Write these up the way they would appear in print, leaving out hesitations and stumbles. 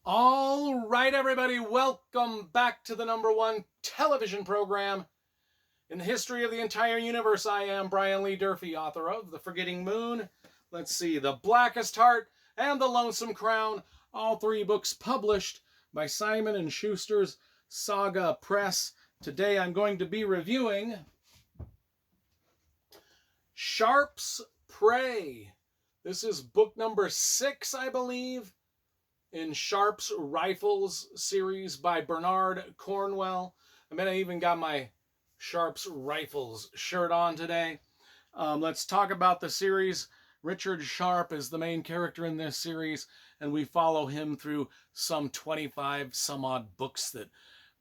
All right, everybody, welcome back to the #1 television program in the history of the entire universe. I am Brian Lee Durfee, author of The Forgetting Moon, let's see, The Blackest Heart, and The Lonesome Crown, all three books published by Simon & Schuster's Saga Press. Today I'm going to be reviewing Sharpe's Prey. This is book number 6, I believe, in Sharpe's Rifles series by Bernard Cornwell. I mean, I even got my Sharpe's Rifles shirt on today. Let's talk about the series. Richard Sharpe is the main character in this series, and we follow him through some 25 some odd books that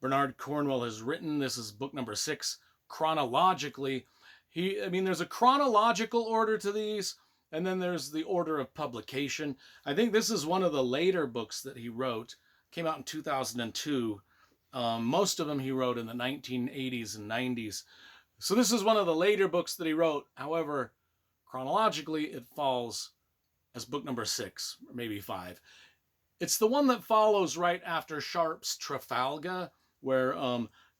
Bernard Cornwell has written. This is book number 6 chronologically. There's a chronological order to these, and then there's the order of publication. I think this is one of the later books that he wrote. Came out in 2002. Most of them he wrote in the 1980s and 90s. So this is one of the later books that he wrote. However, chronologically, it falls as book number 6, or maybe 5. It's the one that follows right after Sharpe's Trafalgar, where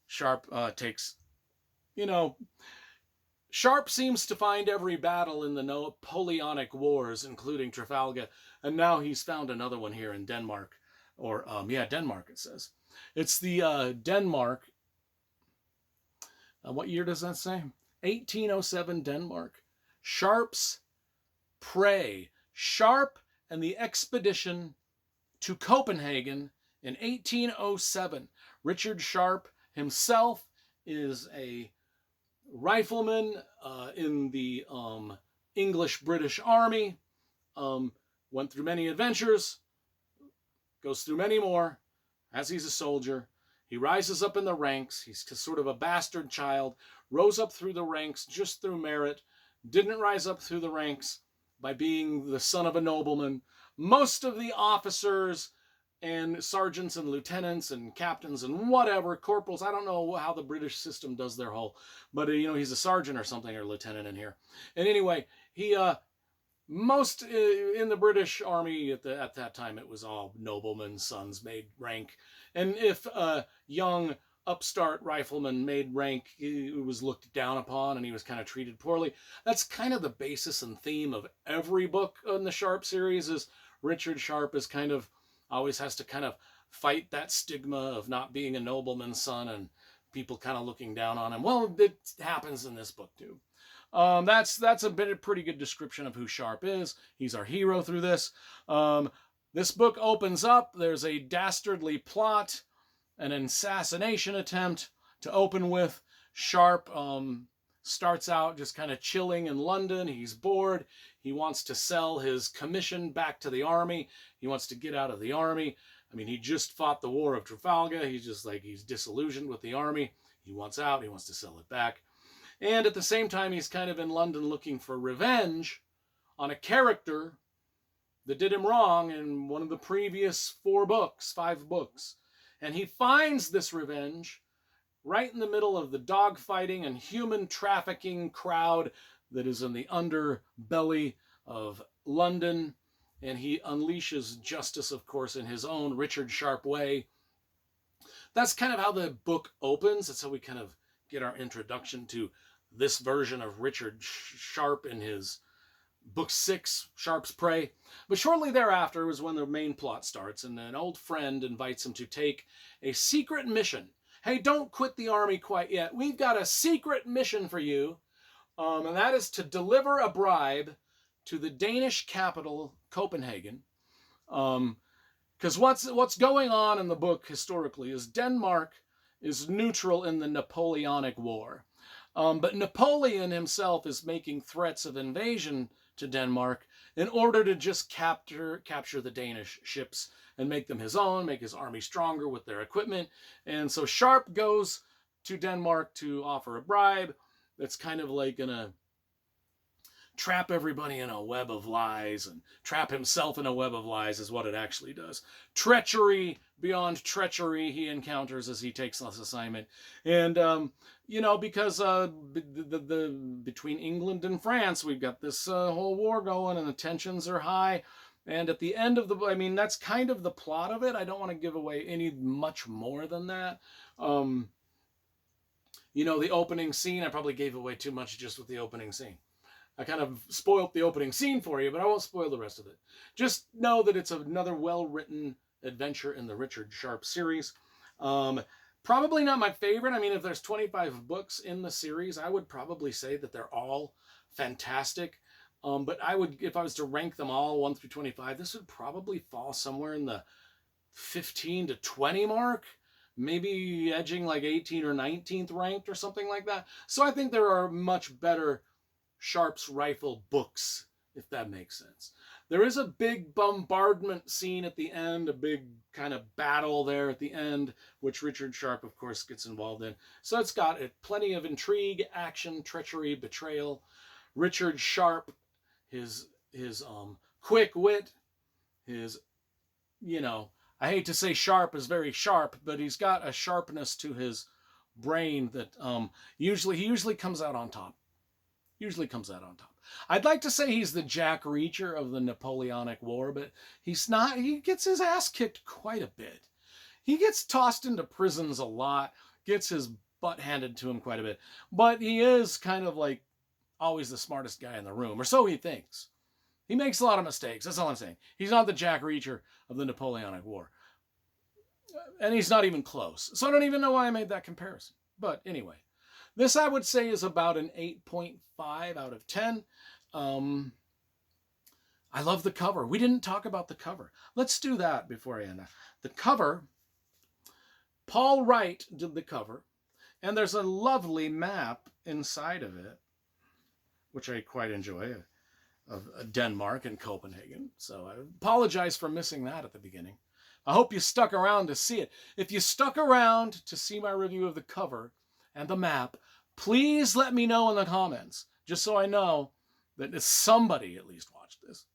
Sharpe takes, Sharpe seems to find every battle in the Napoleonic Wars, including Trafalgar, and now he's found another one here in Denmark. Denmark, it says. It's the Denmark. What year does that say? 1807 Denmark. Sharpe's Prey. Sharpe and the expedition to Copenhagen in 1807. Richard Sharpe himself is a rifleman in the English-British Army, went through many adventures, goes through many more as he's a soldier. He rises up in the ranks. He's sort of a bastard child, rose up through the ranks just through merit, didn't rise up through the ranks by being the son of a nobleman. Most of the officers and sergeants and lieutenants and captains and whatever, corporals, I don't know how the British system does their whole, but he's a sergeant or something, or lieutenant in here. And anyway, he most in the British Army at that time, it was all noblemen's sons made rank. And if a young upstart rifleman made rank, he was looked down upon and he was kind of treated poorly. That's kind of the basis and theme of every book in the Sharpe series. Is Richard Sharpe is always has to kind of fight that stigma of not being a nobleman's son and people kind of looking down on him. Well, it happens in this book too. That's a pretty good description of who Sharpe is. He's our hero through this. This book opens up. There's a dastardly plot, an assassination attempt to open with. Sharpe starts out just kind of chilling in London. He's bored. He wants to sell his commission back to the army. He wants to get out of the army. I mean, he just fought the War of Trafalgar. He's disillusioned with the army. He wants out. He wants to sell it back. And at the same time, he's kind of in London looking for revenge on a character that did him wrong in one of the previous 5 books. And he finds this revenge right in the middle of the dogfighting and human trafficking crowd that is in the underbelly of London. And he unleashes justice, of course, in his own Richard Sharpe way. That's kind of how the book opens. That's how we kind of get our introduction to this version of Richard Sharpe in his book 6, Sharpe's Prey. But shortly thereafter is when the main plot starts, and an old friend invites him to take a secret mission. Hey, don't quit the army quite yet. We've got a secret mission for you, and that is to deliver a bribe to the Danish capital, Copenhagen. Because what's going on in the book historically is Denmark is neutral in the Napoleonic War. But Napoleon himself is making threats of invasion to Denmark in order to just capture the Danish ships and make them his own, make his army stronger with their equipment. And so Sharpe goes to Denmark to offer a bribe that's kind of like gonna trap everybody in a web of lies, and trap himself in a web of lies is what it actually does. Treachery beyond treachery he encounters as he takes this assignment. And, because between England and France, we've got this whole war going and the tensions are high. And at the end of the, I mean, that's kind of the plot of it. I don't want to give away any much more than that. You know, the opening scene, I probably gave away too much just with the opening scene. I kind of spoiled the opening scene for you, but I won't spoil the rest of it. Just know that it's another well-written adventure in the Richard Sharpe series. Probably not my favorite. I mean, if there's 25 books in the series, I would probably say that they're all fantastic. But I would, if I was to rank them all 1 through 25, this would probably fall somewhere in the 15 to 20 mark, maybe edging like 18 or 19th ranked or something like that. So I think there are much better Sharpe's Rifle books, if that makes sense. There is a big bombardment scene at the end, a big kind of battle there at the end, which Richard Sharpe, of course, gets involved in. So it's got plenty of intrigue, action, treachery, betrayal. Richard Sharpe, his quick wit, his, you know, I hate to say Sharpe is very sharp, but he's got a sharpness to his brain that he usually comes out on top. Usually comes out on top. I'd like to say he's the Jack Reacher of the Napoleonic War, but he's not. He gets his ass kicked quite a bit. He gets tossed into prisons a lot, gets his butt handed to him quite a bit, but he is kind of like always the smartest guy in the room, or so he thinks. He makes a lot of mistakes. That's all I'm saying. He's not the Jack Reacher of the Napoleonic War. And he's not even close. So I don't even know why I made that comparison. But anyway, this I would say is about an 8.5 out of 10. I love the cover. We didn't talk about the cover. Let's do that before I end. The cover, Paul Wright did the cover. And there's a lovely map inside of it, which I quite enjoy, of Denmark and Copenhagen. So I apologize for missing that at the beginning. I hope you stuck around to see it. If you stuck around to see my review of the cover and the map, please let me know in the comments, just so I know that somebody at least watched this.